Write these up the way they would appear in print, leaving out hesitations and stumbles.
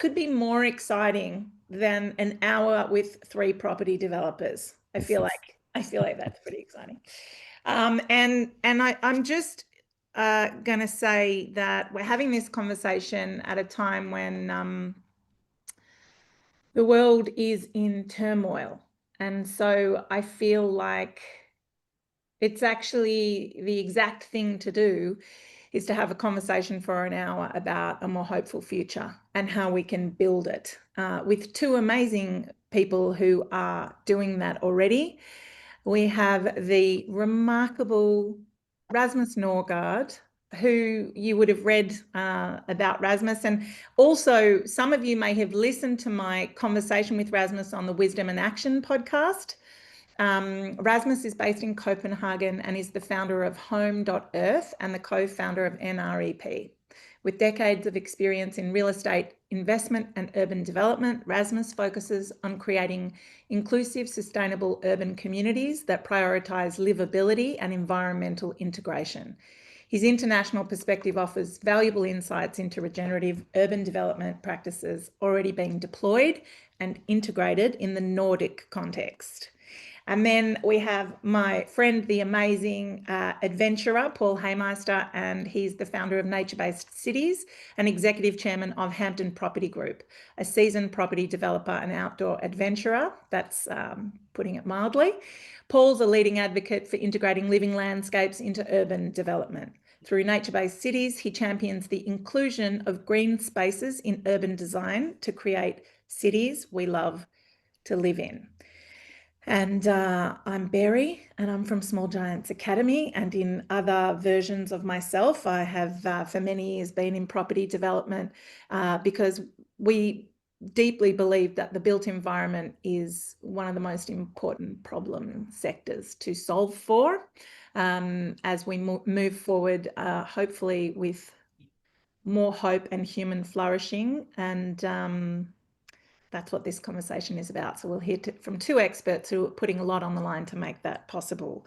could be more exciting than an hour with 3 property developers. I feel like that's pretty exciting. And I'm just going to say that we're having this conversation at a time when the world is in turmoil. And so I feel like it's actually the exact thing to do is to have a conversation for an hour about a more hopeful future and how we can build it with 2 amazing people who are doing that already. We have the remarkable Rasmus Nørgaard, who you would have read about Rasmus. And also some of you may have listened to my conversation with Rasmus on the Wisdom and Action podcast. Rasmus is based in Copenhagen and is the founder of Home.Earth and the co-founder of NREP. With decades of experience in real estate investment and urban development, Rasmus focuses on creating inclusive, sustainable urban communities that prioritise livability and environmental integration. His international perspective offers valuable insights into regenerative urban development practices already being deployed and integrated in the Nordic context. And then we have my friend, the amazing adventurer, Paul Hameister, and he's the founder of Nature-Based Cities and executive chairman of Hampton Property Group, a seasoned property developer and outdoor adventurer. That's putting it mildly. Paul's a leading advocate for integrating living landscapes into urban development. Through Nature-Based Cities, he champions the inclusion of green spaces in urban design to create cities we love to live in. And I'm Berry, and I'm from Small Giants Academy, and in other versions of myself, I have for many years been in property development because we deeply believe that the built environment is one of the most important problem sectors to solve for as we move forward, hopefully with more hope and human flourishing. And that's what this conversation is about. So we'll hear from 2 experts who are putting a lot on the line to make that possible.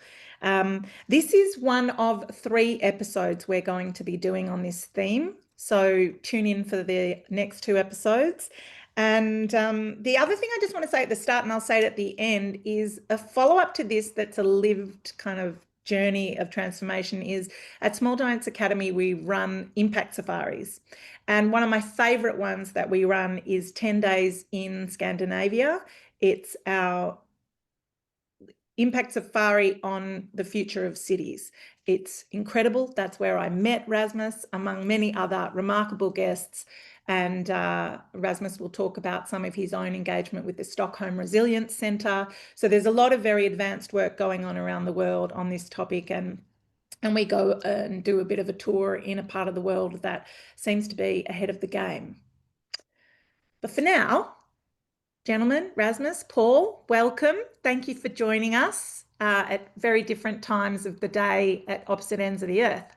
This is one of 3 episodes we're going to be doing on this theme. So tune in for the next 2 episodes. And the other thing I just want to say at the start, and I'll say it at the end, is a follow-up to this that's a lived kind of journey of transformation is at Small Giants Academy, we run impact safaris. And one of my favorite ones that we run is 10 days in Scandinavia. It's our impact safari on the future of cities. It's incredible. That's where I met Rasmus, among many other remarkable guests. And Rasmus will talk about some of his own engagement with the Stockholm Resilience Centre. So there's a lot of very advanced work going on around the world on this topic. And we go and do a bit of a tour in a part of the world that seems to be ahead of the game. But for now, gentlemen, Rasmus, Paul, welcome. Thank you for joining us at very different times of the day at opposite ends of the earth.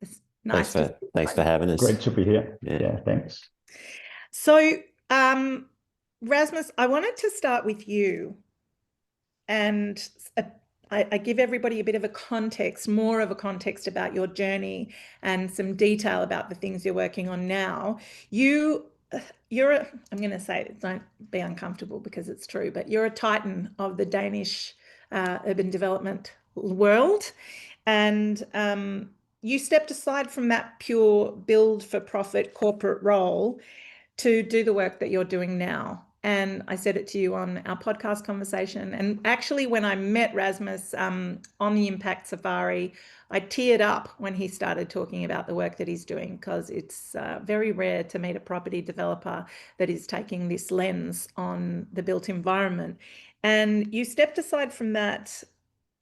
It's nice. Thanks for having us. Great to be here. Yeah, thanks. So, Rasmus, I wanted to start with you, and I give everybody a bit of a context, more of a context about your journey and some detail about the things you're working on now. I'm going to say it, don't be uncomfortable because it's true, but you're a titan of the Danish urban development world. And you stepped aside from that pure build-for-profit corporate role to do the work that you're doing now. And I said it to you on our podcast conversation. And actually, when I met Rasmus on the Impact Safari, I teared up when he started talking about the work that he's doing, because it's very rare to meet a property developer that is taking this lens on the built environment. And you stepped aside from that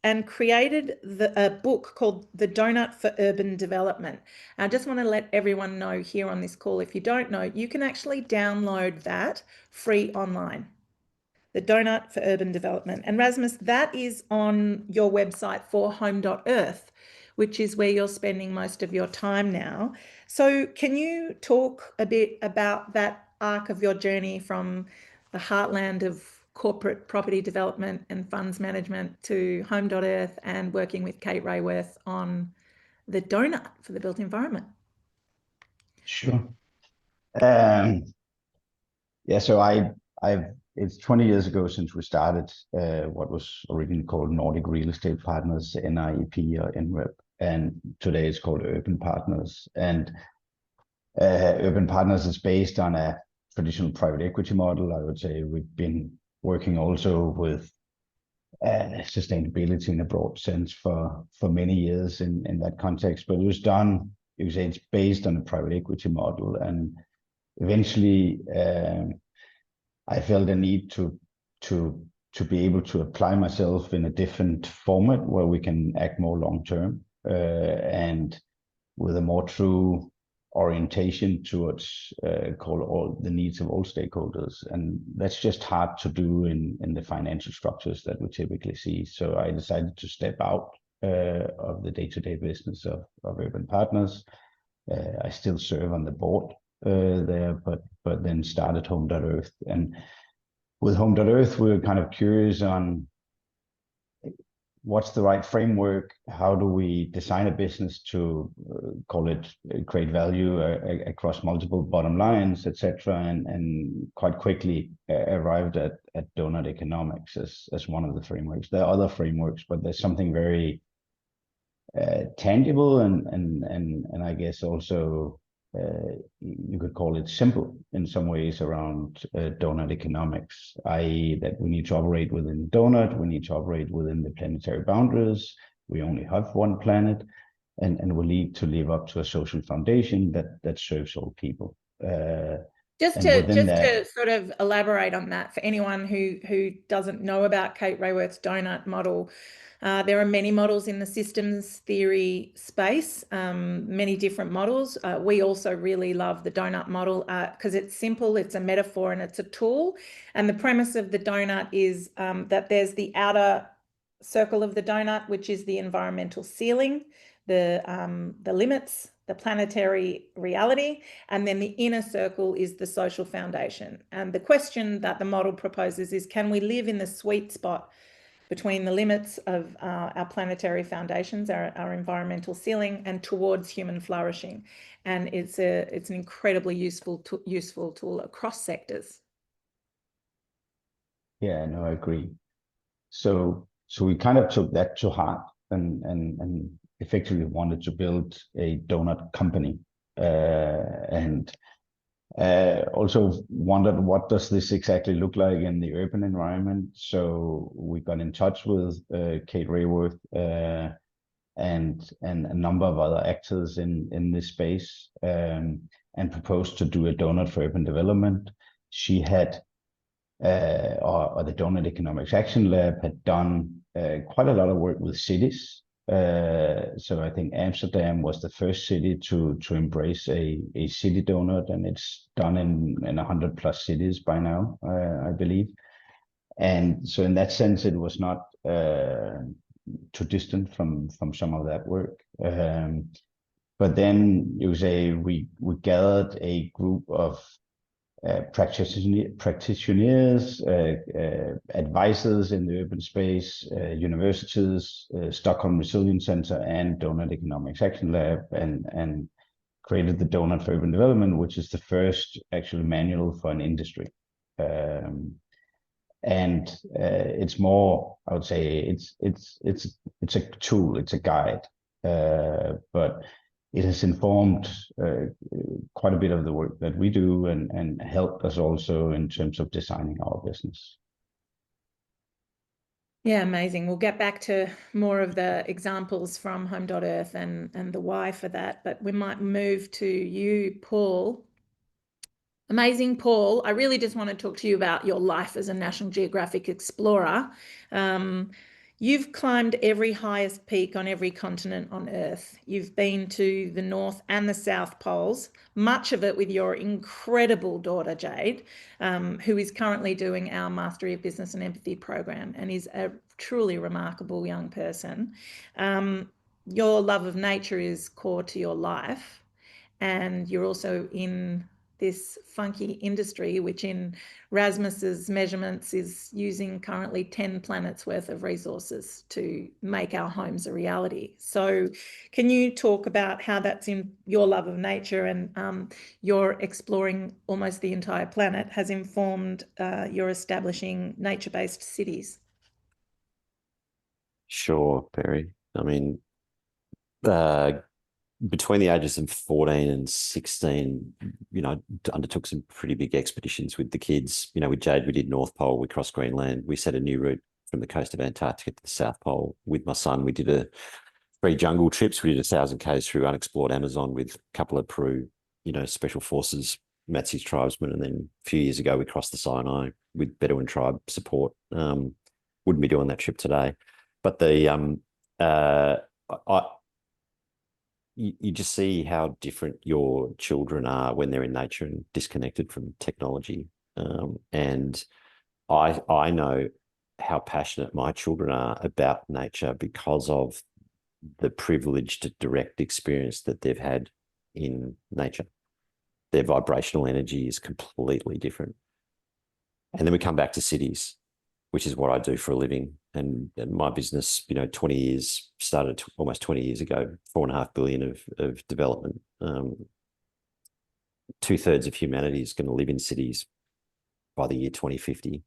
and created a book called The Donut for Urban Development. I just want to let everyone know here on this call, if you don't know, you can actually download that free online. The Donut for Urban Development. And Rasmus, that is on your website for Home.Earth, which is where you're spending most of your time now. So can you talk a bit about that arc of your journey from the heartland of corporate property development and funds management to Home.Earth and working with Kate Rayworth on the donut for the built environment? Sure. Yeah, so it's 20 years ago since we started what was originally called Nordic Real Estate Partners, NREP or NREP, and today it's called Urban Partners. And Urban Partners is based on a traditional private equity model. I would say we've been working also with sustainability in a broad sense for many years in that context, but it was done, you could say it's based on a private equity model. And eventually I felt a need to be able to apply myself in a different format where we can act more long term and with a more true orientation towards call all the needs of all stakeholders, and that's just hard to do in the financial structures that we typically see. So I decided to step out of the day-to-day business of Urban Partners. I still serve on the board there, but then started Home.Earth. And with Home.Earth, we were kind of curious on what's the right framework, how do we design a business to call it create value across multiple bottom lines, etc., and quite quickly arrived at donut economics as one of the frameworks. There are other frameworks, but there's something very tangible and I guess also you could call it simple in some ways around donut economics, i.e. that we need to operate within donut, we need to operate within the planetary boundaries, we only have one planet, and we need to live up to a social foundation that serves all people. Just to sort of elaborate on that for anyone who doesn't know about Kate Raworth's donut model, there are many models in the systems theory space, many different models. We also really love the donut model because it's simple, it's a metaphor, and it's a tool. And the premise of the donut is that there's the outer circle of the donut, which is the environmental ceiling, the limits, the planetary reality, and then the inner circle is the social foundation. And the question that the model proposes is, can we live in the sweet spot between the limits of our planetary foundations, our environmental ceiling, and towards human flourishing? And it's an incredibly useful tool across sectors. Yeah, no, I agree. So we kind of took that to heart and effectively wanted to build a donut company, and also wondered what does this exactly look like in the urban environment. So we got in touch with Kate Raworth and a number of other actors in this space, and proposed to do a donut for urban development. She had or the Donut Economics Action Lab had done quite a lot of work with cities. So I think Amsterdam was the first city to embrace a city donut, and it's done in 100+ cities by now, I believe. And so in that sense, it was not too distant from some of that work. But then you say we gathered a group of practitioners, advisors in the urban space, universities, Stockholm Resilience Center, and Donut Economics Action Lab, and created the Donut for Urban Development, which is the first actual manual for an industry. And it's more, I would say, it's a tool, it's a guide, but it has informed quite a bit of the work that we do and helped us also in terms of designing our business. Yeah, amazing. We'll get back to more of the examples from Home.Earth and the why for that, but we might move to you, Paul. Amazing, Paul. I really just want to talk to you about your life as a National Geographic explorer. You've climbed every highest peak on every continent on Earth. You've been to the North and the South Poles, much of it with your incredible daughter, Jade, who is currently doing our Mastery of Business and Empathy program and is a truly remarkable young person. Your love of nature is core to your life, and you're also in this funky industry, which in Rasmus's measurements is using currently 10 planets worth of resources to make our homes a reality. So can you talk about how that's in your love of nature and your exploring almost the entire planet has informed your establishing nature-based cities? Sure, Perry. I mean, between the ages of 14 and 16, undertook some pretty big expeditions with the kids. With Jade, we did North Pole, we crossed Greenland, we set a new route from the coast of Antarctica to the South Pole. With my son, we did 3 jungle trips. We did 1,000 k's through unexplored Amazon with a couple of Peru, special forces, Matsi's tribesmen, and then a few years ago we crossed the Sinai with Bedouin tribe support. Wouldn't be doing that trip today, but you just see how different your children are when they're in nature and disconnected from technology. And I know how passionate my children are about nature because of the privileged direct experience that they've had in nature. Their vibrational energy is completely different. And then we come back to cities, which is what I do for a living. And my business, 20 years, started almost 20 years ago, 4.5 billion of development. 2/3 of humanity is going to live in cities by the year 2050.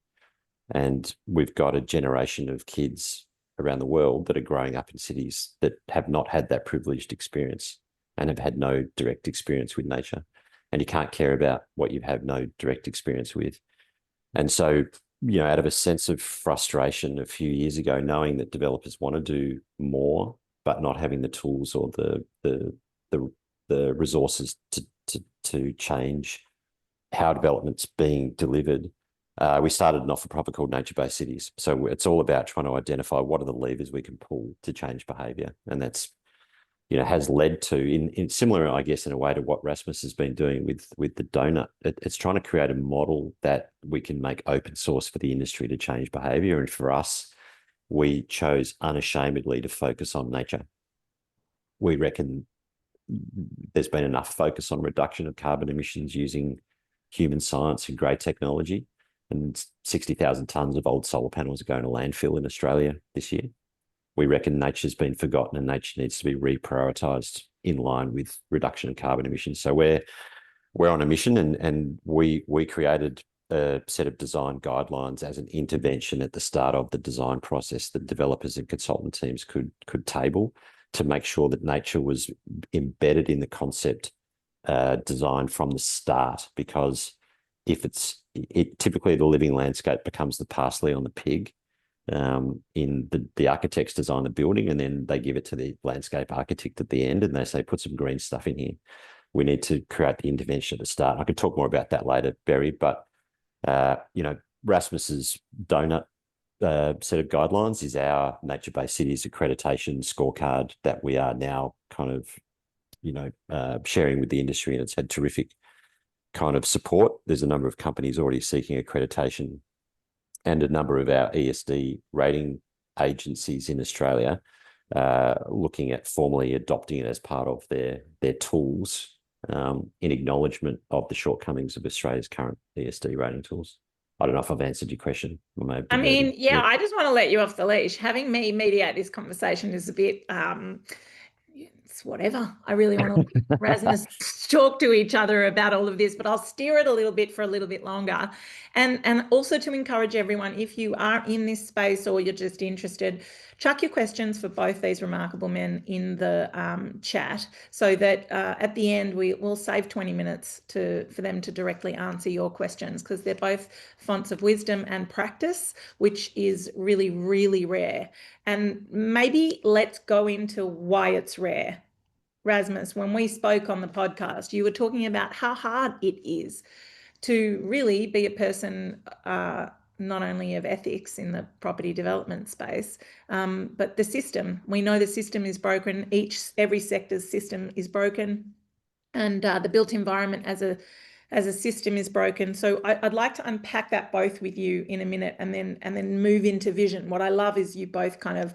And we've got a generation of kids around the world that are growing up in cities that have not had that privileged experience and have had no direct experience with nature. And you can't care about what you have no direct experience with. And so, out of a sense of frustration a few years ago, knowing that developers want to do more, but not having the tools or the resources to change how development's being delivered, we started an not-for-profit called Nature-Based Cities. So it's all about trying to identify what are the levers we can pull to change behaviour, and that's has led to, in similar, I guess, in a way to what Rasmus has been doing with the donut. It's trying to create a model that we can make open source for the industry to change behaviour. And for us, we chose unashamedly to focus on nature. We reckon there's been enough focus on reduction of carbon emissions using human science and great technology. And 60,000 tonnes of old solar panels are going to landfill in Australia this year. We reckon nature's been forgotten and nature needs to be reprioritised in line with reduction of carbon emissions. So we're on a mission, and we created a set of design guidelines as an intervention at the start of the design process that developers and consultant teams could table to make sure that nature was embedded in the concept design from the start. Because if typically the living landscape becomes the parsley on the pig. In the architects design the building, and then they give it to the landscape architect at the end, and they say, put some green stuff in here. We need to create the intervention at the start. I could talk more about that later, Barry, but Rasmus's donut set of guidelines is our nature-based cities accreditation scorecard that we are now kind of sharing with the industry, and it's had terrific kind of support. There's a number of companies already seeking accreditation, and a number of our ESD rating agencies in Australia looking at formally adopting it as part of their tools in acknowledgement of the shortcomings of Australia's current ESD rating tools. I don't know if I've answered your question. I mean, yeah, I just want to let you off the leash. Having me mediate this conversation is a bit... it's whatever. I really want to Rasmus talk to each other about all of this, but I'll steer it a little bit for a little bit longer. And also to encourage everyone, if you are in this space or you're just interested, chuck your questions for both these remarkable men in the chat, so that at the end we'll save 20 minutes for them to directly answer your questions, because they're both fonts of wisdom and practice, which is really, really rare. And maybe let's go into why it's rare. Rasmus, when we spoke on the podcast, you were talking about how hard it is to really be a person not only of ethics in the property development space, but the system. We know the system is broken. Every sector's system is broken, and the built environment as a system is broken. So I'd like to unpack that both with you in a minute, and then move into vision. What I love is you both kind of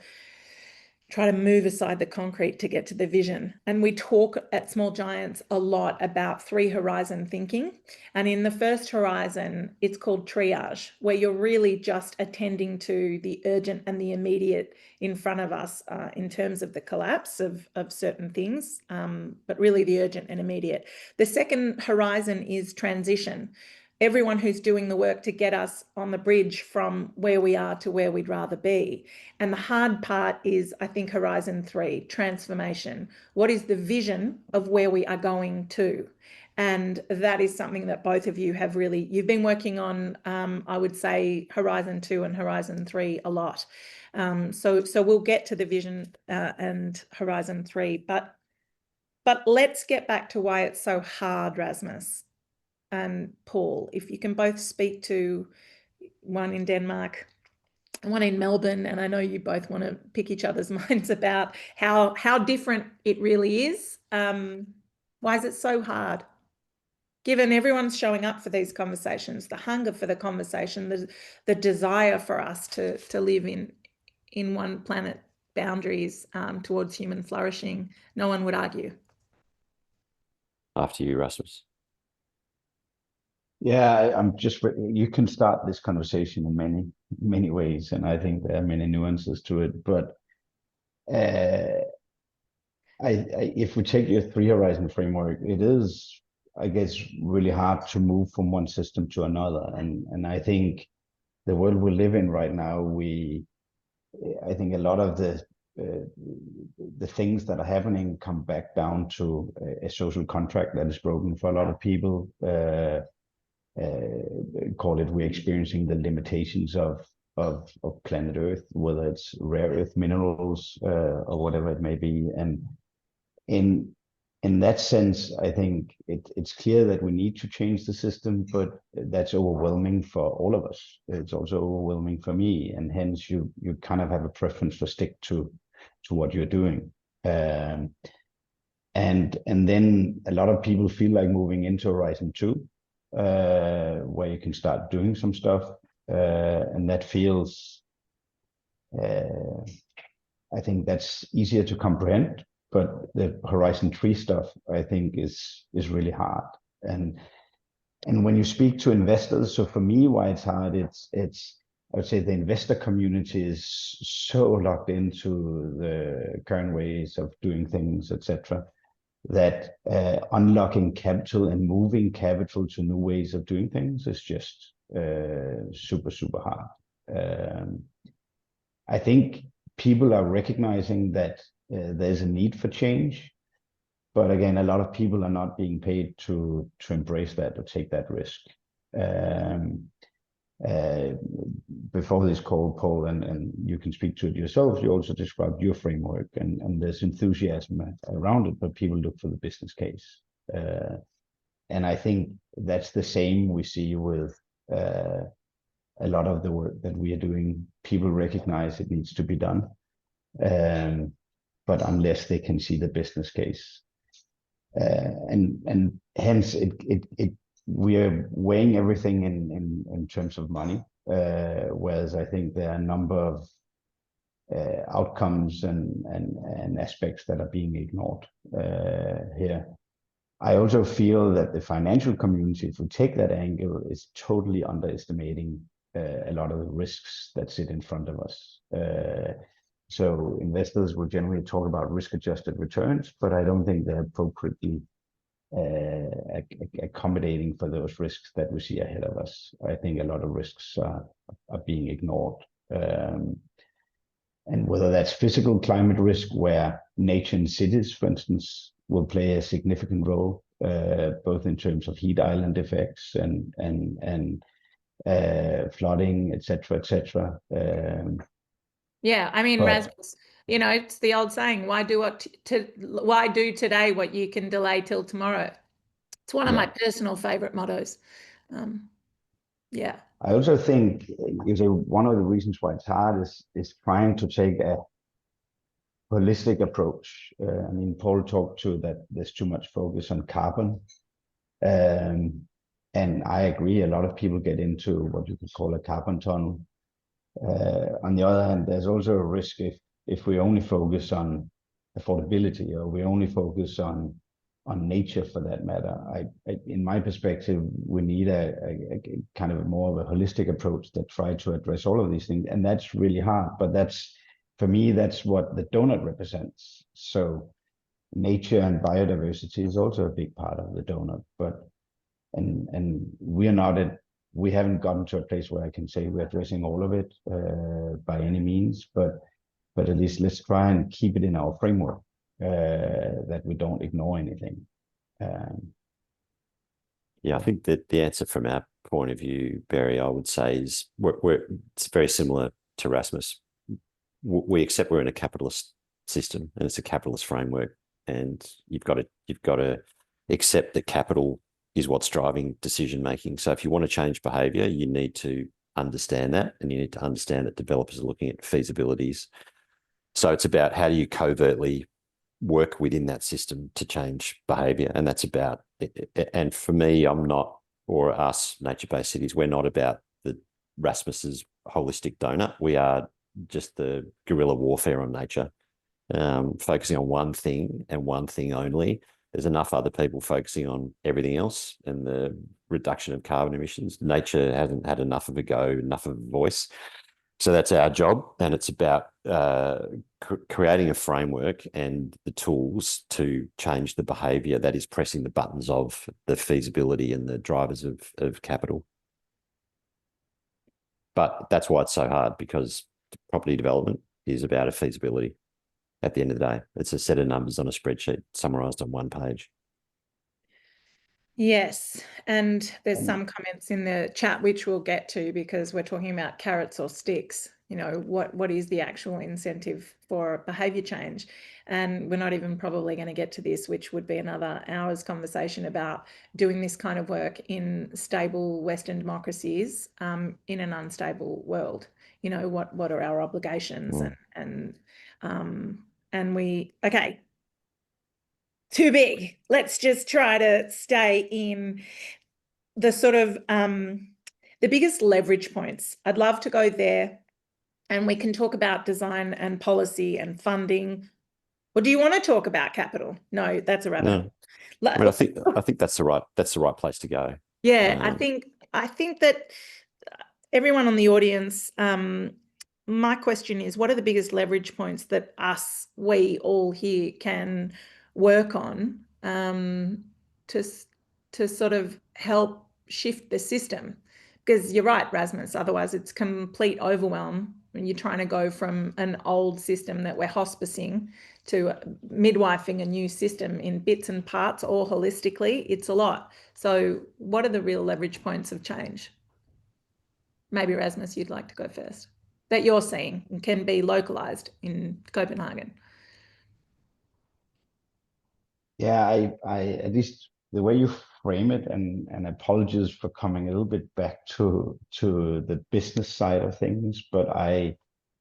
try to move aside the concrete to get to the vision. And we talk at Small Giants a lot about 3 horizon thinking. And in the first horizon, it's called triage, where you're really just attending to the urgent and the immediate in front of us in terms of the collapse of certain things, but really the urgent and immediate. The second horizon is transition. Everyone who's doing the work to get us on the bridge from where we are to where we'd rather be. And the hard part is, I think, Horizon 3, transformation. What is the vision of where we are going to? And that is something that both of you have really, you've been working on, I would say, Horizon 2 and Horizon 3 a lot. So we'll get to the vision and Horizon 3, but let's get back to why it's so hard, Rasmus and Paul, if you can both speak to, one in Denmark, one in Melbourne, and I know you both want to pick each other's minds about how different it really is. Why is it so hard? Given everyone's showing up for these conversations, the hunger for the conversation, the desire for us to live in one planet boundaries towards human flourishing, no one would argue. After you, Rasmus. Yeah, I'm just, you can start this conversation in many ways, and I think there are many nuances to it. But if we take your 3 horizon framework, it is, I guess, really hard to move from one system to another. And I think the world we live in right now, I think a lot of the things that are happening come back down to a social contract that is broken for a lot of people. Call it, we're experiencing the limitations of planet Earth, whether it's rare earth minerals or whatever it may be. And in that sense, I think it's clear that we need to change the system, but that's overwhelming for all of us. It's also overwhelming for me, and hence you kind of have a preference for stick to what you're doing. And then a lot of people feel like moving into Horizon 2. Where you can start doing some stuff, and that feels, I think that's easier to comprehend. But the Horizon 3 stuff, I think, is really hard. And when you speak to investors, so for me, why it's hard, it's I would say the investor community is so locked into the current ways of doing things, etc., that unlocking capital and moving capital to new ways of doing things is just super hard. I think people are recognizing that there's a need for change, but again, a lot of people are not being paid to embrace that or take that risk. Before this call, Paul, and you can speak to it yourself, you also described your framework, and there's enthusiasm around it, but people look for the business case. And I think that's the same we see with a lot of the work that we are doing. People recognize it needs to be done, but unless they can see the business case. And hence we are weighing everything in terms of money, whereas I think there are a number of outcomes and aspects that are being ignored here. I also feel that the financial community, if we take that angle, is totally underestimating a lot of the risks that sit in front of us. So investors will generally talk about risk-adjusted returns, but I don't think they're appropriately accommodating for those risks that we see ahead of us. I think a lot of risks are being ignored. And whether that's physical climate risk, where nature and cities, for instance, will play a significant role, both in terms of heat island effects and flooding, etc. Yeah, I mean, Rasmus, you know, it's the old saying, why do today what you can delay till tomorrow? It's one of my personal favorite mottos. Yeah. I also think one of the reasons why it's hard is trying to take a holistic approach. I mean, Paul talked to that there's too much focus on carbon. And I agree, a lot of people get into what you could call a carbon tunnel. On the other hand, there's also a risk if we only focus on affordability, or we only focus on nature for that matter. In my perspective, we need a kind of more of a holistic approach that try to address all of these things, and that's really hard. But that's, for me, that's what the donut represents. So nature and biodiversity is also a big part of the donut, but and we haven't gotten to a place where I can say we're addressing all of it by any means, but at least let's try and keep it in our framework, that we don't ignore anything. Yeah, I think that the answer from our point of view, Barry, I would say is it's very similar to Rasmus. We accept we're in a capitalist system, and it's a capitalist framework, and you've got to accept that capital is what's driving decision making. So if you want to change behavior, you need to understand that, and you need to understand that developers are looking at feasibilities. So it's about how do you covertly work within that system to change behavior, and that's about it. And for me, I'm not, or us, nature-based cities, we're not about the Rasmus's holistic donut. We are just the guerrilla warfare on nature, focusing on one thing and one thing only. There's enough other people focusing on everything else and the reduction of carbon emissions. Nature hasn't had enough of a go, enough of a voice. So that's our job, and it's about creating a framework and the tools to change the behaviour that is pressing the buttons of the feasibility and the drivers of capital. But that's why it's so hard, because property development is about a feasibility. At the end of the day, it's a set of numbers on a spreadsheet summarised on one page. Yes, and there's some comments in the chat which we'll get to, because we're talking about carrots or sticks. You know, what is the actual incentive for behaviour change? And we're not even probably going to get to this, which would be another hour's conversation about doing this kind of work in stable Western democracies in an unstable world. You know, what are our obligations? And we, okay, too big. Let's just try to stay in the sort of the biggest leverage points. I'd love to go there, and we can talk about design and policy and funding. Or do you want to talk about capital? No, that's a rabbit hole. I mean, I think that's the right place to go. Yeah, I think that everyone on the audience, my question is, what are the biggest leverage points that we all here can work on to sort of help shift the system? Because you're right, Rasmus, otherwise it's complete overwhelm when you're trying to go from an old system that we're hospicing to midwifing a new system in bits and parts or holistically. It's a lot. So what are the real leverage points of change? Maybe Rasmus, you'd like to go first, that you're seeing and can be localized in Copenhagen. Yeah, I at least the way you frame it, and apologies for coming a little bit back to the business side of things, but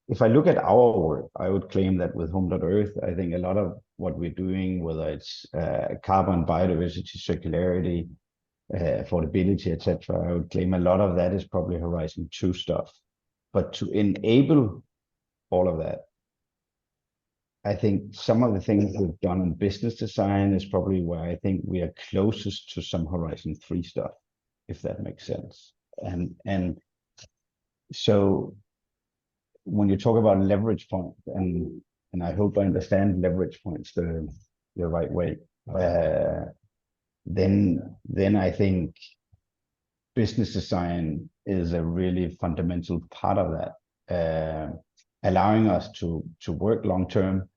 if I look at our work, I would claim that with Home.Earth, I think a lot of what we're doing, whether it's carbon, biodiversity, circularity, affordability, etc., I would claim a lot of that is probably Horizon 2 stuff. But to enable all of that, I think some of the things we've done in business design is probably where I think we are closest to some Horizon 3 stuff, if that makes sense. And so when you talk about leverage point, and I hope I understand leverage points the right way, then I think business design is a really fundamental part of that, allowing us to work long term.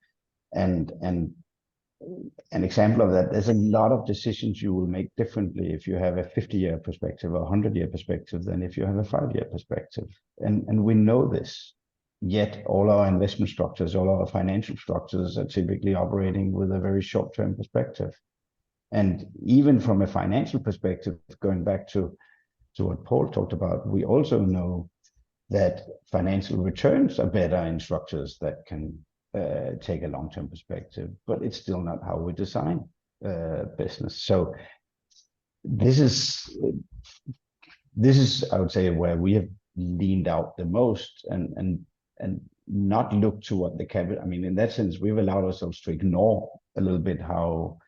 And an example of that, there's a lot of decisions you will make differently if you have a 50-year perspective or 100-year perspective than if you have a 5-year perspective. And we know this, yet all our investment structures, all our financial structures are typically operating with a very short-term perspective. And even from a financial perspective, going back to what Paul talked about, we also know that financial returns are better in structures that can take a long-term perspective, but it's still not how we design business. So this is, I would say, where we have leaned out the most, and not look to what the capital. I mean, in that sense, we've allowed ourselves to ignore a little bit how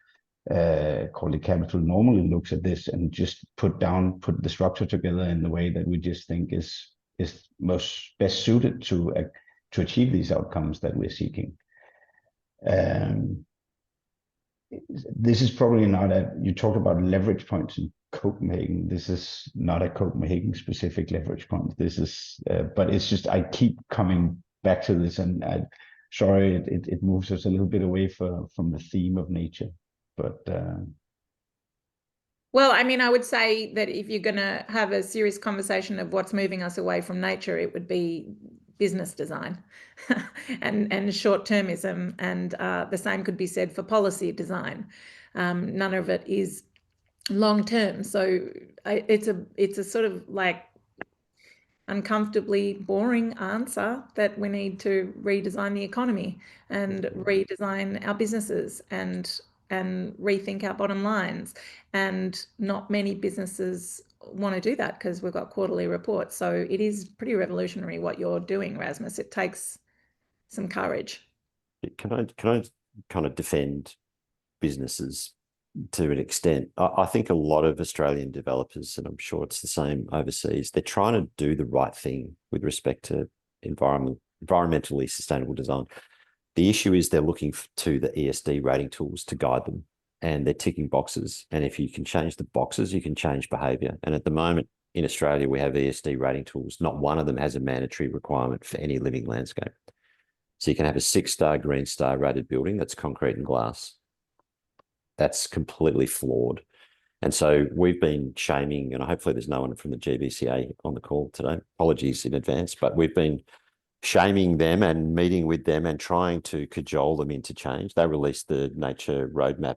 call it capital normally looks at this, and just put the structure together in the way that we just think is most best suited to achieve these outcomes that we're seeking. This is probably not you talked about leverage points in Copenhagen. This is not a Copenhagen specific leverage point. This is, but it's just, I keep coming back to this, and sorry, it moves us a little bit away from the theme of nature. But well, I mean, I would say that if you're going to have a serious conversation of what's moving us away from nature, it would be business design and short-termism, and the same could be said for policy design. None of it is long-term, so it's a sort of like uncomfortably boring answer that we need to redesign the economy and redesign our businesses and rethink our bottom lines. And not many businesses want to do that because we've got quarterly reports. So it is pretty revolutionary what you're doing, Rasmus. It takes some courage. Can I kind of defend businesses to an extent? I think a lot of Australian developers, and I'm sure it's the same overseas, they're trying to do the right thing with respect to environmentally sustainable design. The issue is they're looking to the ESD rating tools to guide them, and they're ticking boxes. And if you can change the boxes, you can change behaviour. And at the moment in Australia, we have ESD rating tools. Not one of them has a mandatory requirement for any living landscape. So you can have a 6-star Green Star rated building that's concrete and glass. That's completely flawed. And so we've been shaming, and hopefully there's no one from the GBCA on the call today. Apologies in advance, but we've been shaming them and meeting with them and trying to cajole them into change. They released the nature roadmap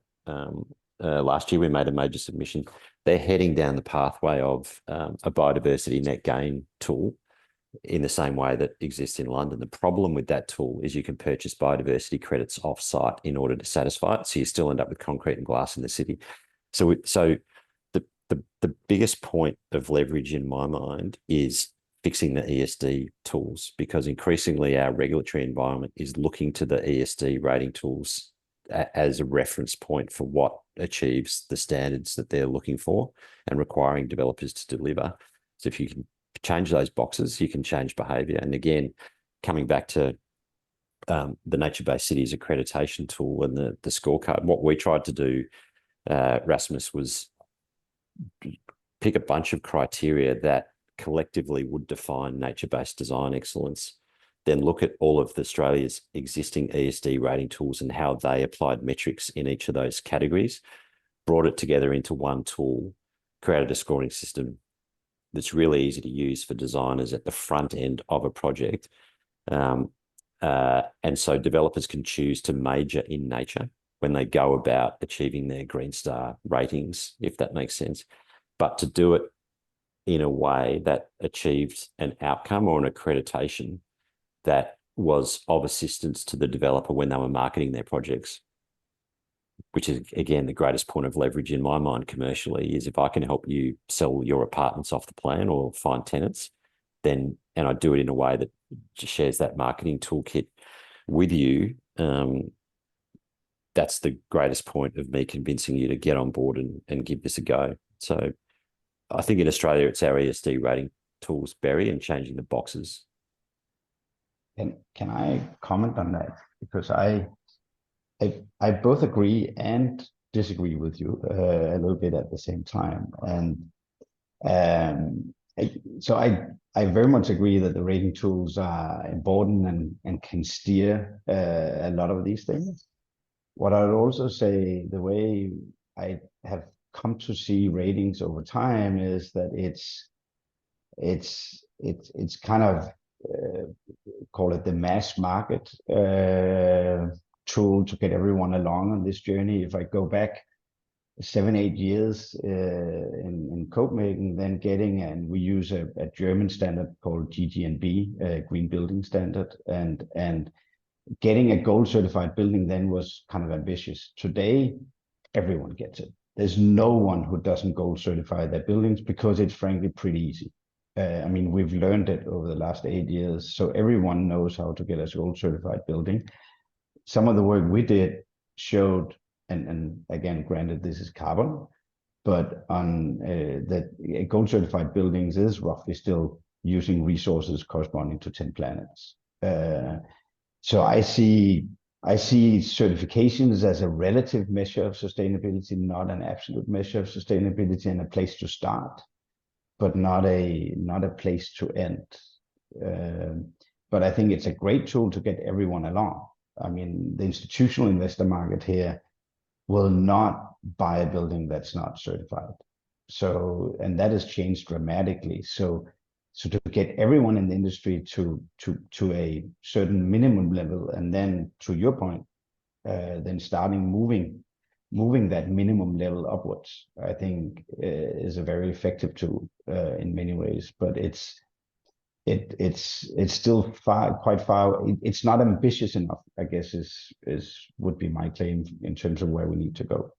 last year. We made a major submission. They're heading down the pathway of a biodiversity net gain tool in the same way that exists in London. The problem with that tool is you can purchase biodiversity credits off-site in order to satisfy it. So you still end up with concrete and glass in the city. So the biggest point of leverage in my mind is fixing the ESD tools, because increasingly our regulatory environment is looking to the ESD rating tools as a reference point for what achieves the standards that they're looking for and requiring developers to deliver. So if you can change those boxes, you can change behaviour. And again, coming back to the nature-based cities accreditation tool and the scorecard, what we tried to do, Rasmus, was pick a bunch of criteria that collectively would define nature-based design excellence, then look at all of Australia's existing ESD rating tools and how they applied metrics in each of those categories, brought it together into one tool, created a scoring system that's really easy to use for designers at the front end of a project. And so developers can choose to major in nature when they go about achieving their Green Star ratings, if that makes sense, but to do it in a way that achieved an outcome or an accreditation that was of assistance to the developer when they were marketing their projects, which is, again, the greatest point of leverage in my mind commercially, is if I can help you sell your apartments off the plan or find tenants, then, and I do it in a way that shares that marketing toolkit with you, that's the greatest point of me convincing you to get on board and give this a go. So I think in Australia, it's our ESD rating tools, Barry, and changing the boxes. Can I comment on that? Because I both agree and disagree with you a little bit at the same time. And so I very much agree that the rating tools are important and can steer a lot of these things. What I would also say, the way I have come to see ratings over time, is that it's kind of call it the mass market tool to get everyone along on this journey. If I go back 7-8 years in Copenhagen, then getting, and we use a German standard called GGNB, Green Building Standard, and getting a gold certified building then was kind of ambitious. Today, everyone gets it. There's no one who doesn't gold certify their buildings because it's frankly pretty easy. I mean, we've learned it over the last 8 years, so everyone knows how to get a gold certified building. Some of the work we did showed, and again, granted, this is carbon, but on that gold certified buildings is roughly still using resources corresponding to 10 planets. So I see certifications as a relative measure of sustainability, not an absolute measure of sustainability, and a place to start, but not a place to end. But I think it's a great tool to get everyone along. I mean, the institutional investor market here will not buy a building that's not certified. So, and that has changed dramatically. So to get everyone in the industry to a certain minimum level, and then to your point, then starting moving that minimum level upwards, I think is a very effective tool in many ways. But it's still quite far. It's not ambitious enough, I guess, would be my claim in terms of where we need to go.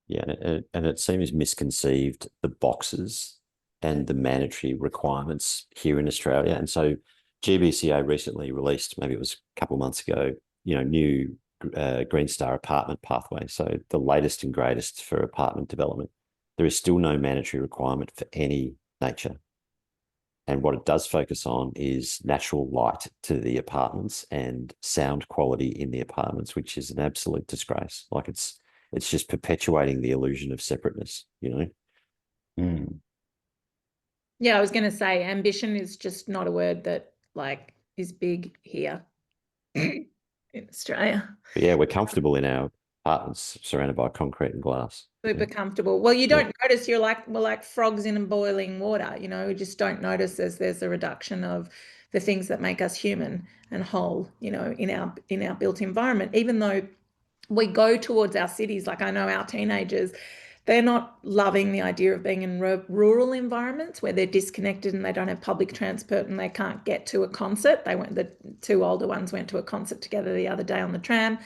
Yeah, and it seems misconceived, the boxes and the mandatory requirements here in Australia. And so GBCA recently released, maybe it was a couple of months ago, new Green Star apartment pathway. So the latest and greatest for apartment development. There is still no mandatory requirement for any nature. And what it does focus on is natural light to the apartments and sound quality in the apartments, which is an absolute disgrace. Like it's just perpetuating the illusion of separateness, Mm. Yeah, I was going to say ambition is just not a word that is big here in Australia. But yeah, we're comfortable in our apartments surrounded by concrete and glass. Super comfortable. Well, you don't notice we're like frogs in boiling water, we just don't notice as there's a reduction of the things that make us human and whole, in our built environment, even though we go towards our cities. Like I know our teenagers, they're not loving the idea of being in rural environments where they're disconnected and they don't have public transport and they can't get to a concert. The two older ones went to a concert together the other day on the tram.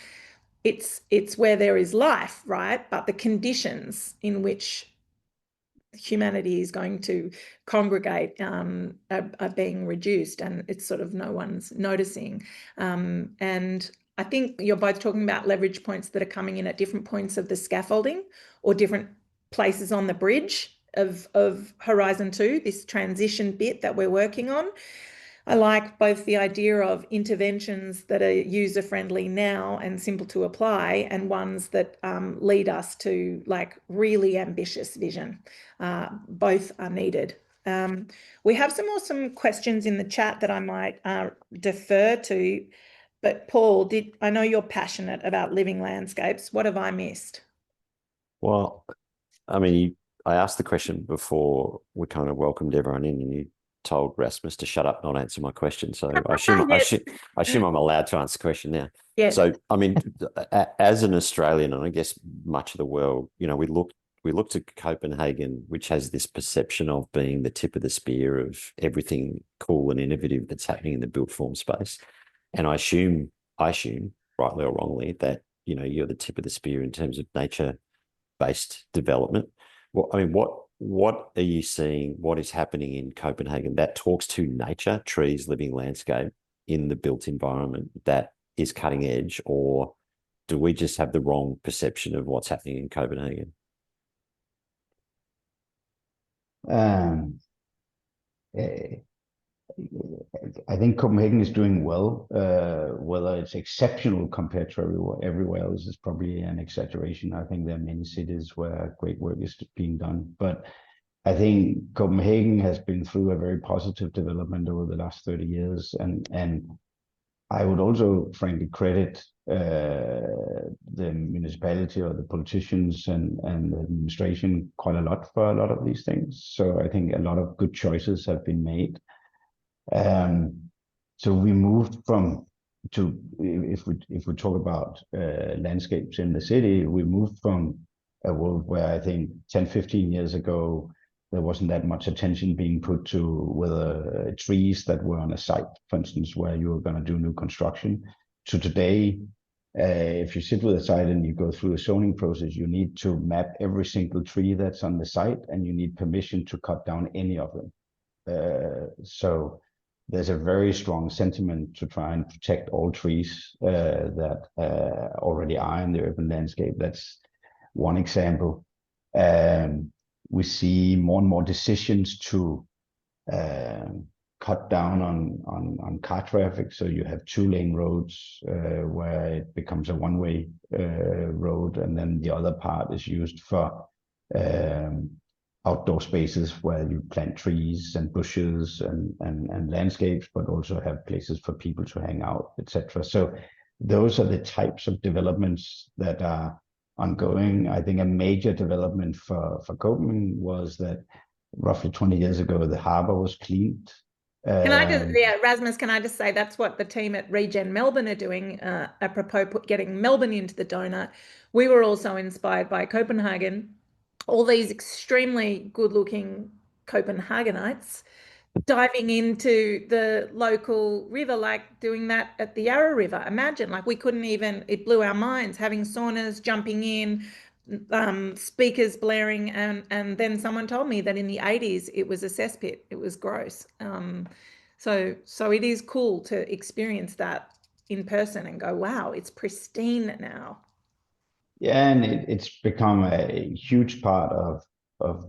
It's where there is life, right? But the conditions in which humanity is going to congregate are being reduced, and it's sort of no one's noticing. And I think you're both talking about leverage points that are coming in at different points of the scaffolding or different places on the bridge of Horizon 2, this transition bit that we're working on. I like both the idea of interventions that are user-friendly now and simple to apply, and ones that lead us to really ambitious vision. Both are needed. We have some questions in the chat that I might defer to. But Paul, I know you're passionate about living landscapes. What have I missed? Well, I mean, I asked the question before we kind of welcomed everyone in, and you told Rasmus to shut up, not answer my question. So I assume I'm allowed to answer the question now. Yeah. So, I mean, as an Australian, and I guess much of the world, we look to Copenhagen, which has this perception of being the tip of the spear of everything cool and innovative that's happening in the built form space. And I assume, rightly or wrongly, that you're the tip of the spear in terms of nature-based development. Well, I mean, what are you seeing? What is happening in Copenhagen that talks to nature, trees, living landscape in the built environment that is cutting edge, or do we just have the wrong perception of what's happening in Copenhagen? I think Copenhagen is doing well. Whether it's exceptional compared to everywhere else is probably an exaggeration. I think there are many cities where great work is being done, but I think Copenhagen has been through a very positive development over the last 30 years, and I would also frankly credit the municipality or the politicians and the administration quite a lot for a lot of these things. So I think a lot of good choices have been made. So we moved if we talk about landscapes in the city, we moved from a world where I think 10, 15 years ago, there wasn't that much attention being put to whether trees that were on a site, for instance, where you were going to do new construction, to today, if you sit with a site and you go through a zoning process, you need to map every single tree that's on the site, and you need permission to cut down any of them. So there's a very strong sentiment to try and protect all trees that already are in the urban landscape. That's one example. We see more and more decisions to cut down on car traffic. So you have 2-lane roads where it becomes a one-way road, and then the other part is used for outdoor spaces where you plant trees and bushes and landscapes, but also have places for people to hang out, etc. So those are the types of developments that are ongoing. I think a major development for Copenhagen was that roughly 20 years ago, the harbor was cleaned. Can I just, yeah, Rasmus, can I just say that's what the team at Regen Melbourne are doing, apropos getting Melbourne into the donut. We were also inspired by Copenhagen. All these extremely good-looking Copenhagenites diving into the local river, like doing that at the Yarra River. Imagine, like we couldn't even, it blew our minds, having saunas, jumping in, speakers blaring, and then someone told me that in the 80s it was a cesspit. It was gross. So it is cool to experience that in person and go, wow, it's pristine now. Yeah, and it's become a huge part of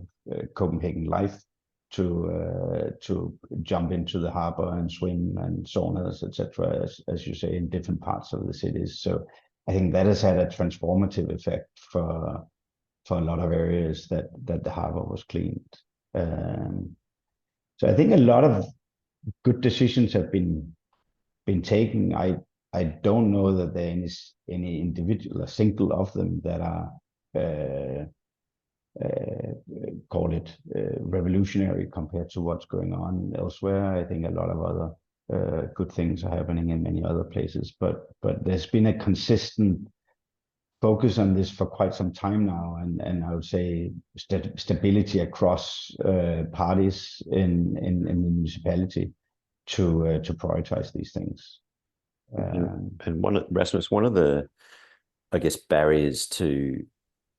Copenhagen life to jump into the harbor and swim and saunas, etc., as you say, in different parts of the cities. So I think that has had a transformative effect for a lot of areas that the harbor was cleaned. So I think a lot of good decisions have been taken. I don't know that there is any individual or single of them that are call it revolutionary compared to what's going on elsewhere. I think a lot of other good things are happening in many other places, but there's been a consistent focus on this for quite some time now, and I would say stability across parties in the municipality to prioritize these things. And Rasmus, one of the, I guess, barriers to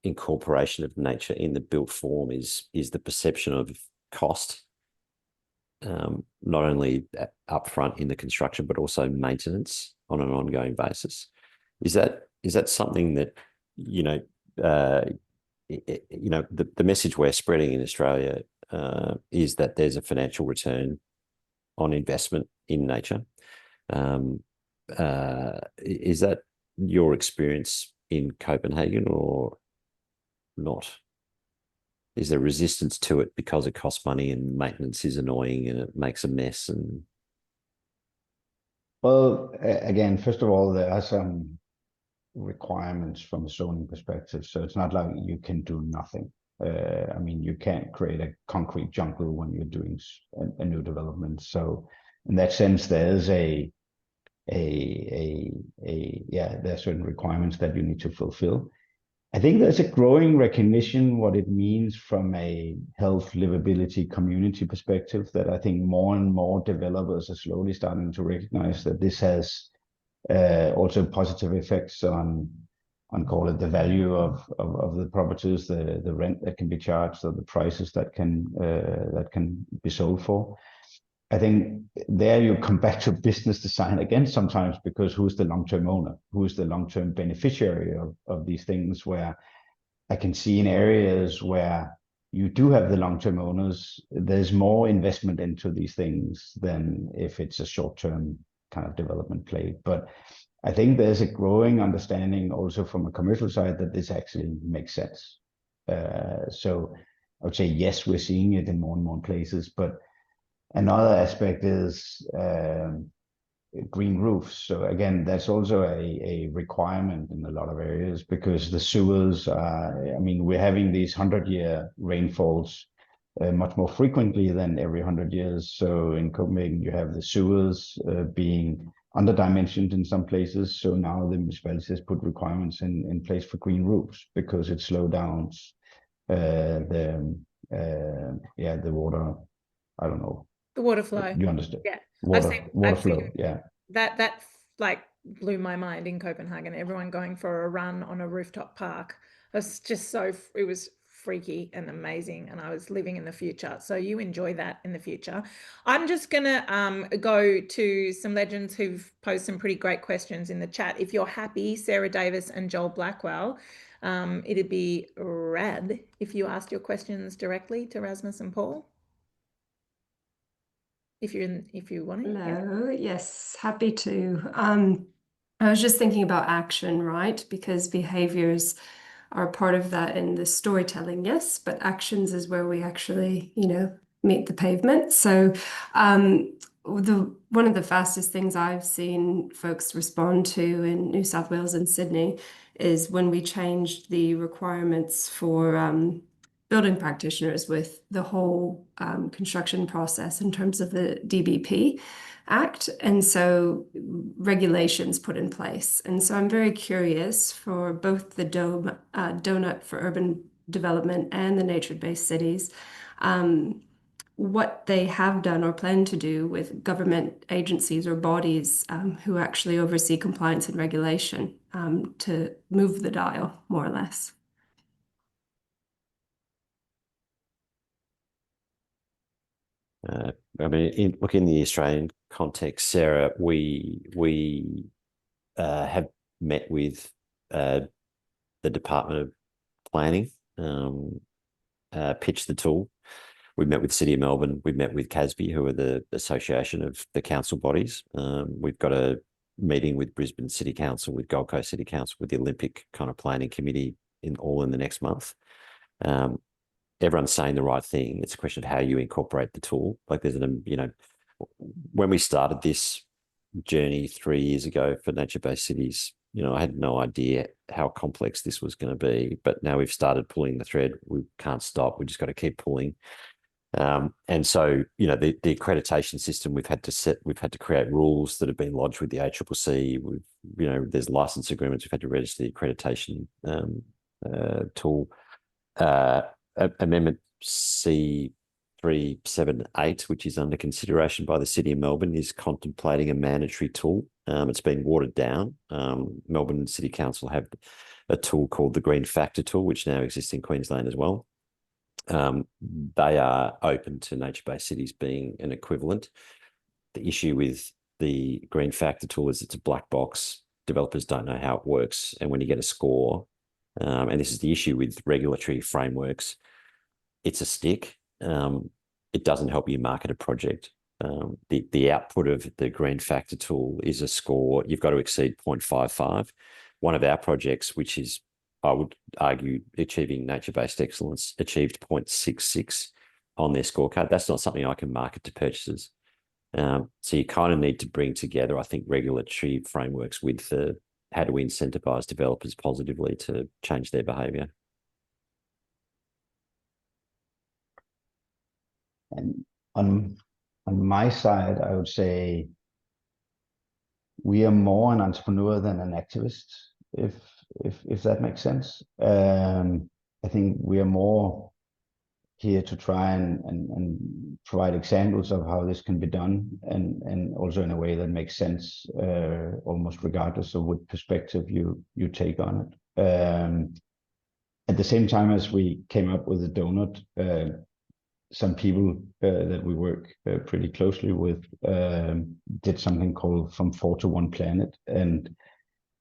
incorporation of nature in the built form is the perception of cost, not only upfront in the construction but also maintenance on an ongoing basis. Is that something that the message we're spreading in Australia is that there's a financial return on investment in nature? Is that your experience in Copenhagen or not? Is there resistance to it because it costs money and maintenance is annoying and it makes a mess? And well, again, first of all, there are some requirements from a zoning perspective, so it's not like you can do nothing. I mean, you can't create a concrete jungle when you're doing a new development. So in that sense, there's there are certain requirements that you need to fulfill. I think there's a growing recognition what it means from a health, livability, community perspective, that I think more and more developers are slowly starting to recognize that this has also positive effects on call it the value of the properties, the rent that can be charged, or the prices that can be sold for. I think there you come back to business design again sometimes, because who's the long-term owner? Who's the long-term beneficiary of these things? Where I can see in areas where you do have the long-term owners, there's more investment into these things than if it's a short-term kind of development play. But I think there's a growing understanding also from a commercial side that this actually makes sense. So I would say, yes, we're seeing it in more and more places, but another aspect is green roofs. So again, that's also a requirement in a lot of areas, because the sewers are, I mean, we're having these 100-year rainfalls much more frequently than every 100 years. So in Copenhagen, you have the sewers being underdimensioned in some places. So now the municipality has put requirements in place for green roofs, because it slows down the water, I don't know. The water flow. You understand? Yeah. Water flow. Yeah. That like blew my mind in Copenhagen. Everyone going for a run on a rooftop park. It was just it was freaky and amazing, and I was living in the future. So you enjoy that in the future. I'm just gonna go to some legends who've posed some pretty great questions in the chat. If you're happy, Sarah Davis and Joel Blackwell, it'd be rad if you asked your questions directly to Rasmus and Paul. If you want to. Hello, yes, happy to. I was just thinking about action, right? Because behaviors are part of that in the storytelling, yes, but actions is where we actually, meet the pavement. So one of the fastest things I've seen folks respond to in New South Wales and Sydney is when we changed the requirements for building practitioners with the whole construction process in terms of the DBP Act, and so regulations put in place. And so I'm very curious for both the donut for urban development and the nature-based cities, what they have done or plan to do with government agencies or bodies who actually oversee compliance and regulation to move the dial, more or less. I mean, in the Australian context, Sarah, we have met with the Department of Planning, pitched the tool. We met with City of Melbourne. We met with CASB, who are the association of the council bodies. We've got a meeting with Brisbane City Council, with Gold Coast City Council, with the Olympic kind of planning committee in the next month. Everyone's saying the right thing. It's a question of how you incorporate the tool. Like there's when we started this journey 3 years ago for nature-based cities, I had no idea how complex this was going to be, but now we've started pulling the thread. We can't stop. We just got to keep pulling. And so, the accreditation system we've had to create rules that have been lodged with the ACCC. There's license agreements. We've had to register the accreditation tool. Amendment C378, which is under consideration by the City of Melbourne, is contemplating a mandatory tool. It's been watered down. Melbourne City Council have a tool called the Green Factor tool, which now exists in Queensland as well. They are open to nature-based cities being an equivalent. The issue with the Green Factor tool is it's a black box. Developers don't know how it works. And when you get a score, and this is the issue with regulatory frameworks, it's a stick. It doesn't help you market a project. The output of the Green Factor tool is a score. You've got to exceed 0.55. One of our projects, which is, I would argue, achieving nature-based excellence, achieved 0.66 on their scorecard. That's not something I can market to purchasers. So you kind of need to bring together, I think, regulatory frameworks with how do we incentivize developers positively to change their behaviour. And on my side, I would say we are more an entrepreneur than an activist, if that makes sense. I think we are more here to try and provide examples of how this can be done, and also in a way that makes sense, almost regardless of what perspective you take on it. At the same time as we came up with the donut, some people that we work pretty closely with did something called From 4 to 1 Planet, and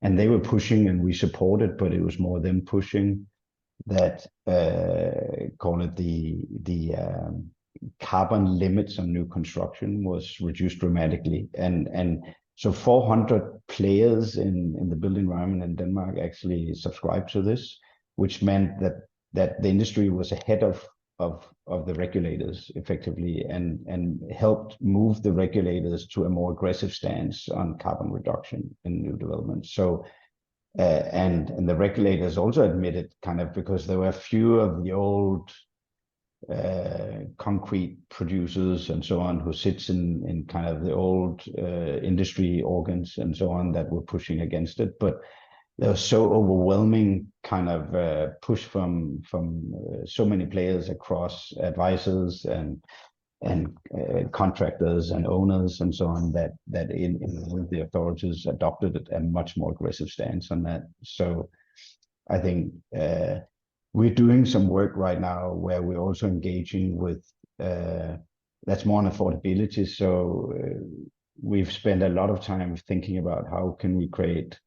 they were pushing and we supported, but it was more them pushing that, call it the carbon limits on new construction was reduced dramatically, and so 400 players in the built environment in Denmark actually subscribed to this, which meant that the industry was ahead of the regulators effectively, and helped move the regulators to a more aggressive stance on carbon reduction in new development. So and the regulators also admitted, kind of, because there were few of the old concrete producers and so on who sits in kind of the old industry organs and so on that were pushing against it, but there was so overwhelming kind of push from so many players across advisors and contractors and owners and so on that the authorities adopted a much more aggressive stance on that. So I think we're doing some work right now where we're also engaging with, that's more on affordability. So we've spent a lot of time thinking about how can we create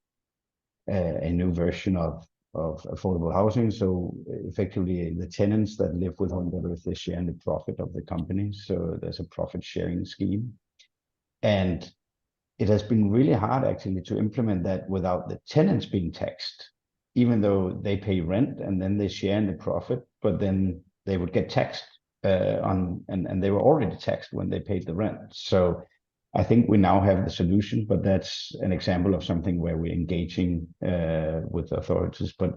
a new version of affordable housing. So effectively the tenants that live with Home.Earth, they share in the profit of the company. So there's a profit sharing scheme. And it has been really hard actually to implement that without the tenants being taxed, even though they pay rent and then they share in the profit, but then they would get taxed and they were already taxed when they paid the rent. So I think we now have the solution, but that's an example of something where we're engaging with authorities. But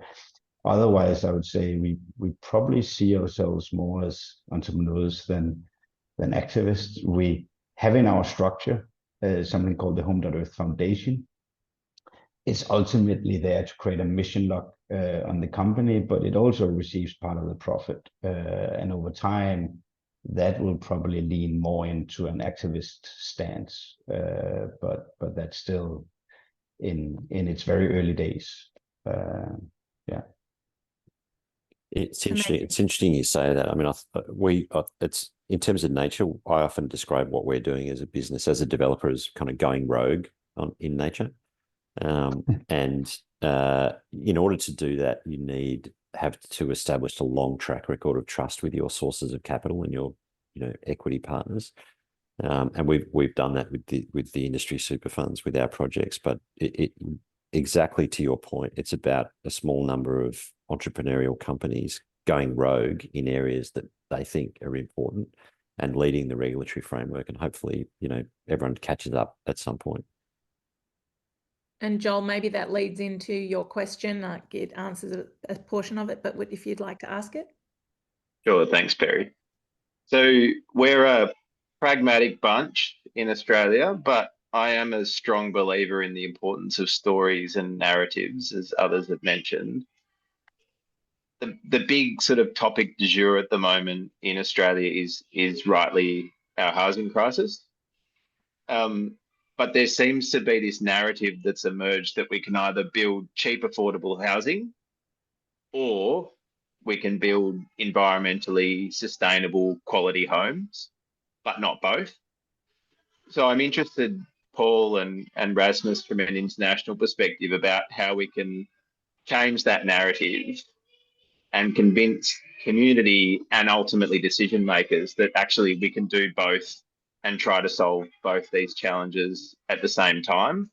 otherwise, I would say we probably see ourselves more as entrepreneurs than activists. We have in our structure something called the Home.Earth Foundation. It's ultimately there to create a mission lock on the company, but it also receives part of the profit. And over time, that will probably lean more into an activist stance. But that's still in its very early days. Yeah. It's interesting. It's interesting you say that. I mean, it's in terms of nature. I often describe what we're doing as a business, as a developer, as kind of going rogue in nature. And in order to do that, you have to establish a long track record of trust with your sources of capital and your, equity partners. And we've done that with the industry super funds with our projects. But it exactly to your point, it's about a small number of entrepreneurial companies going rogue in areas that they think are important and leading the regulatory framework. And hopefully, everyone catches up at some point. And Joel, maybe that leads into your question. It answers a portion of it, but if you'd like to ask it. Sure, thanks, Perry. So we're a pragmatic bunch in Australia, but I am a strong believer in the importance of stories and narratives, as others have mentioned. The big sort of topic du jour at the moment in Australia is rightly our housing crisis. But there seems to be this narrative that's emerged that we can either build cheap, affordable housing or we can build environmentally sustainable quality homes, but not both. So I'm interested, Paul and Rasmus, from an international perspective about how we can change that narrative and convince community and ultimately decision makers that actually we can do both and try to solve both these challenges at the same time,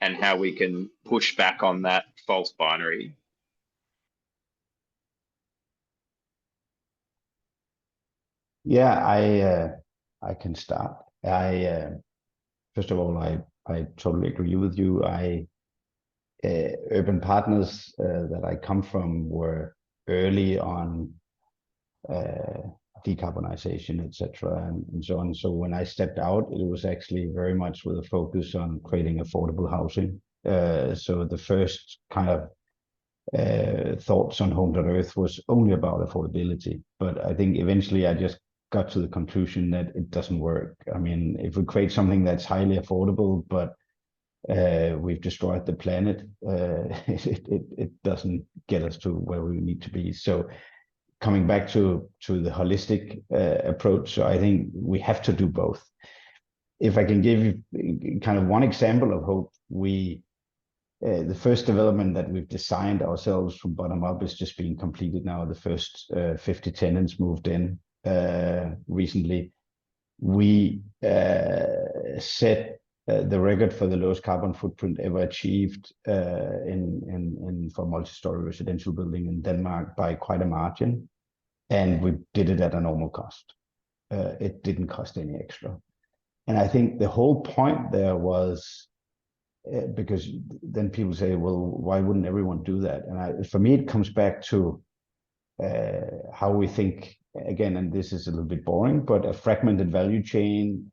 and how we can push back on that false binary. Yeah, I can start. First of all, I totally agree with you. Urban Partners that I come from were early on decarbonization, etc., and so on. So when I stepped out, it was actually very much with a focus on creating affordable housing. So the first kind of thoughts on Home.Earth was only about affordability. But I think eventually I just got to the conclusion that it doesn't work. I mean, if we create something that's highly affordable, but we've destroyed the planet, it doesn't get us to where we need to be. So coming back to the holistic approach, so I think we have to do both. If I can give you kind of one example of hope, the first development that we've designed ourselves from bottom up is just being completed now. The first 50 tenants moved in recently. We set the record for the lowest carbon footprint ever achieved for multi-story residential building in Denmark by quite a margin, and we did it at a normal cost. It didn't cost any extra, and I think the whole point there was because then people say, well, why wouldn't everyone do that? And for me, it comes back to how we think again, and this is a little bit boring, but a fragmented value chain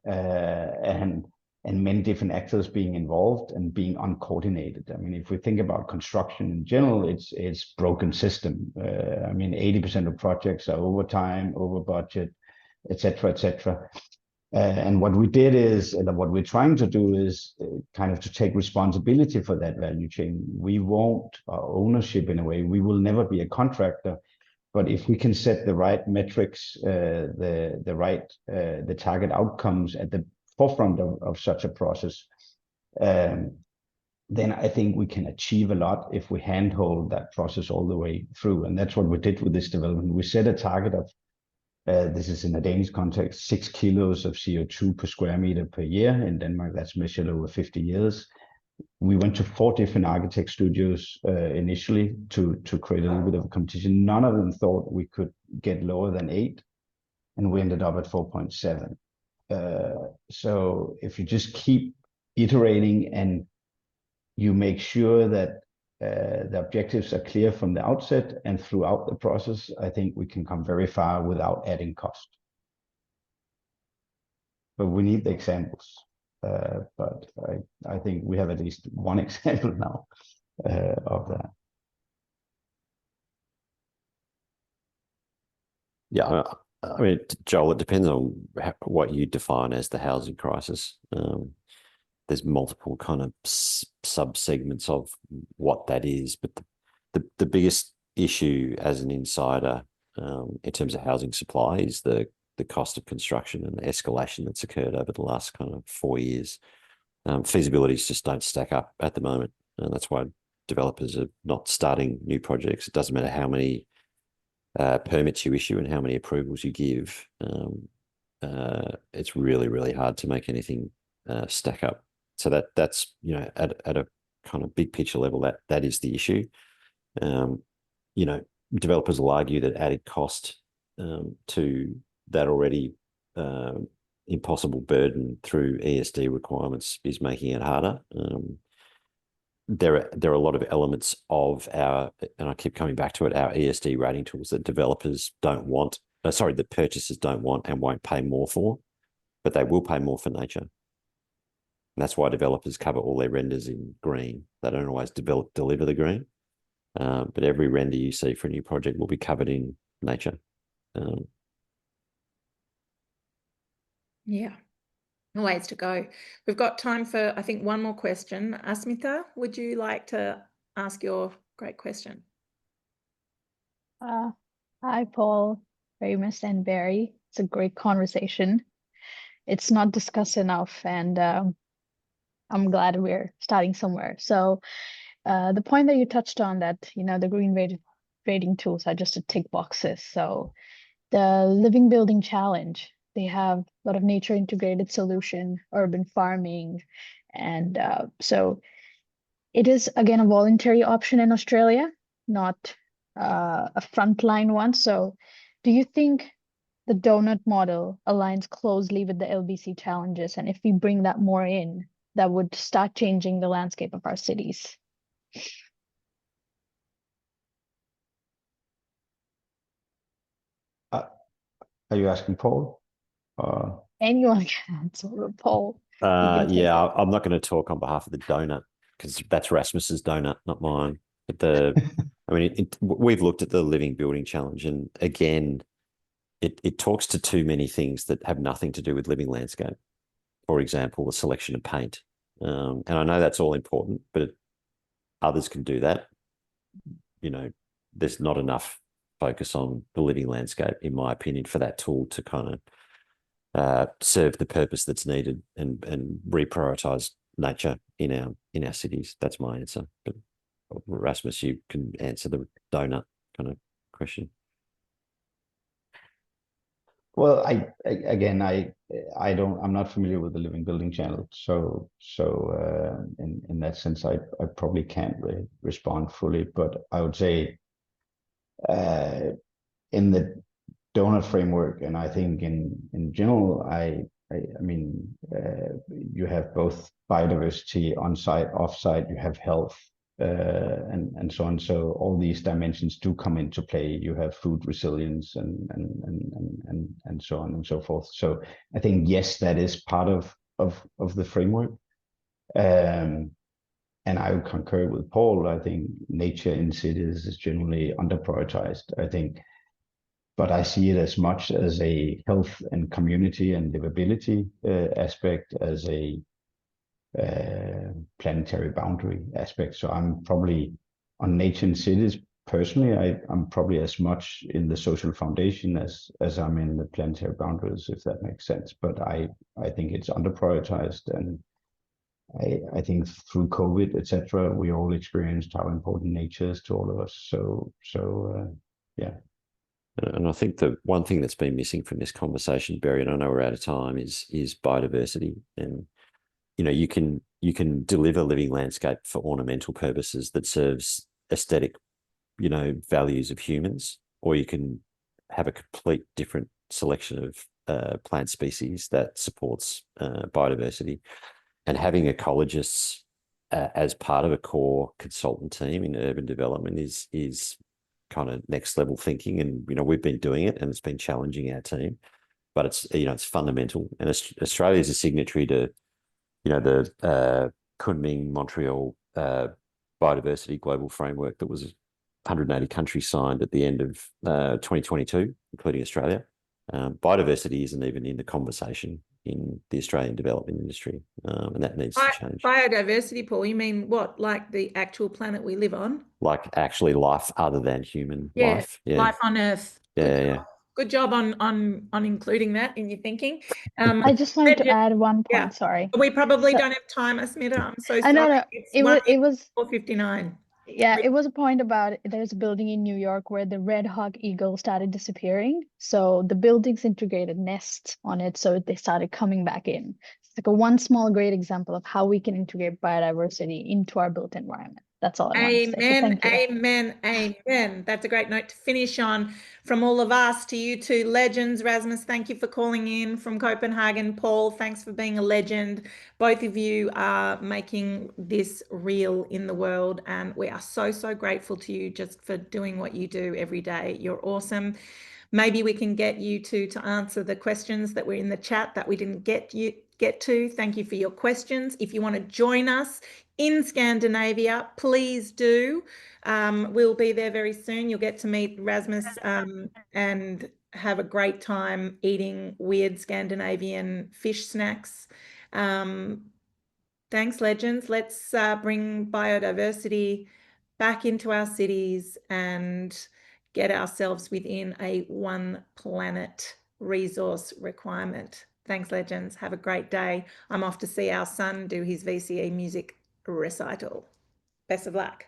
and many different actors being involved and being uncoordinated. I mean, if we think about construction in general, it's broken system. I mean, 80% of projects are over time, over budget, etc., etc. And what we did is, and what we're trying to do is kind of to take responsibility for that value chain. We won't, our ownership in a way, we will never be a contractor, But if we can set the right metrics, the target outcomes at the forefront of such a process, then I think we can achieve a lot if we handhold that process all the way through. And that's what we did with this development. We set a target of, this is in a Danish context, 6 kilos of CO2 per square meter per year. In Denmark, that's measured over 50 years. We went to 4 different architect studios initially to create a little bit of a competition. None of them thought we could get lower than 8, and we ended up at 4.7. So if you just keep iterating and you make sure that the objectives are clear from the outset and throughout the process, I think we can come very far without adding cost. But we need the examples. But I think we have at least one example now of that. Yeah, I mean, Joel, it depends on what you define as the housing crisis. There's multiple kind of sub-segments of what that is, but the biggest issue as an insider in terms of housing supply is the cost of construction and the escalation that's occurred over the last kind of 4 years. Feasibilities just don't stack up at the moment, and that's why developers are not starting new projects. It doesn't matter how many permits you issue and how many approvals you give. It's really, really hard to make anything stack up. So that's, you know, at a kind of big picture level, that is the issue. You know, developers will argue that added cost to that already impossible burden through ESD requirements is making it harder. There are a lot of elements of our, and I keep coming back to it, our ESD rating tools that developers don't want, that purchasers don't want and won't pay more for, but they will pay more for nature. And that's why developers cover all their renders in green. They don't always deliver the green, but every render you see for a new project will be covered in nature. Yeah, ways to go. We've got time for, I think, one more question. Asmita, would you like to ask your great question? Hi, Paul, Rasmus, and Barry. It's a great conversation. It's not discussed enough, and I'm glad we're starting somewhere. So the point that you touched on, that, you know, the green rating tools are just to tick boxes. So the Living Building Challenge, they have a lot of nature integrated solution, urban farming. And so it is, again, a voluntary option in Australia, not a frontline one. So do you think the donut model aligns closely with the LBC challenges? And if we bring that more in, that would start changing the landscape of our cities? Are you asking Paul? Anyone can answer, Paul. Yeah, I'm not going to talk on behalf of the donut because that's Rasmus's donut, not mine. But I mean, we've looked at the Living Building Challenge, and again, it talks to too many things that have nothing to do with living landscape. For example, the selection of paint. And I know that's all important, but others can do that. You know, there's not enough focus on the living landscape, in my opinion, for that tool to kind of serve the purpose that's needed and reprioritize nature in our cities. That's my answer. But Rasmus, you can answer the donut kind of question. Well, I'm not familiar with the Living Building Channel, so in that sense, I probably can't respond fully. But I would say in the donut framework, and I think in general, I mean, you have both biodiversity on site, off site. You have health. And so on. So all these dimensions do come into play. You have food resilience and so on and so forth. So I think, yes, that is part of the framework. And I would concur with Paul. I think nature in cities is generally under prioritized, I think. But I see it as much as a health and community and livability aspect as a planetary boundary aspect. So I'm probably on nature in cities personally, I'm probably as much in the social foundation as I'm in the planetary boundaries, if that makes sense. But I think it's under prioritized, and I think through COVID, etc., we all experienced how important nature is to all of us. So yeah. And I think the one thing that's been missing from this conversation, Barry, and I know we're out of time, is biodiversity. And you can deliver living landscape for ornamental purposes that serves aesthetic, values of humans, or you can have a complete different selection of plant species that supports biodiversity. And having ecologists as part of a core consultant team in urban development is kind of next level thinking. And we've been doing it, and it's been challenging our team, but it's fundamental. And Australia is a signatory to the Kunming Montreal biodiversity global framework that was 180 countries signed at the end of 2022, including Australia. Biodiversity isn't even in the conversation in the Australian development industry, and that needs to change. Biodiversity, Paul, you mean what, like the actual planet we live on? Like actually life other than human life. Yeah. Life on Earth. Good job on including that in your thinking. I just wanted to add one point. Sorry, we probably don't have time, Asmita. I'm so sorry. No. It was 4:59. Yeah, it was a point about there's a building in New York where the red hawk eagle started disappearing. So the buildings integrated nests on it, so they started coming back in. It's like one small great example of how we can integrate biodiversity into our built environment. That's all I want to say. So thank you. Amen. That's a great note to finish on from all of us to you two legends. Rasmus, thank you for calling in from Copenhagen. Paul, thanks for being a legend. Both of you are making this real in the world, and we are so, so grateful to you just for doing what you do every day. You're awesome. Maybe we can get you two to answer the questions that were in the chat that we didn't get to. Thank you for your questions. If you want to join us in Scandinavia, please do. We'll be there very soon. You'll get to meet Rasmus and have a great time eating weird Scandinavian fish snacks. Thanks, legends. Let's bring biodiversity back into our cities and get ourselves within a one planet resource requirement. Thanks, legends. Have a great day. I'm off to see our son do his VCE music recital. Best of luck.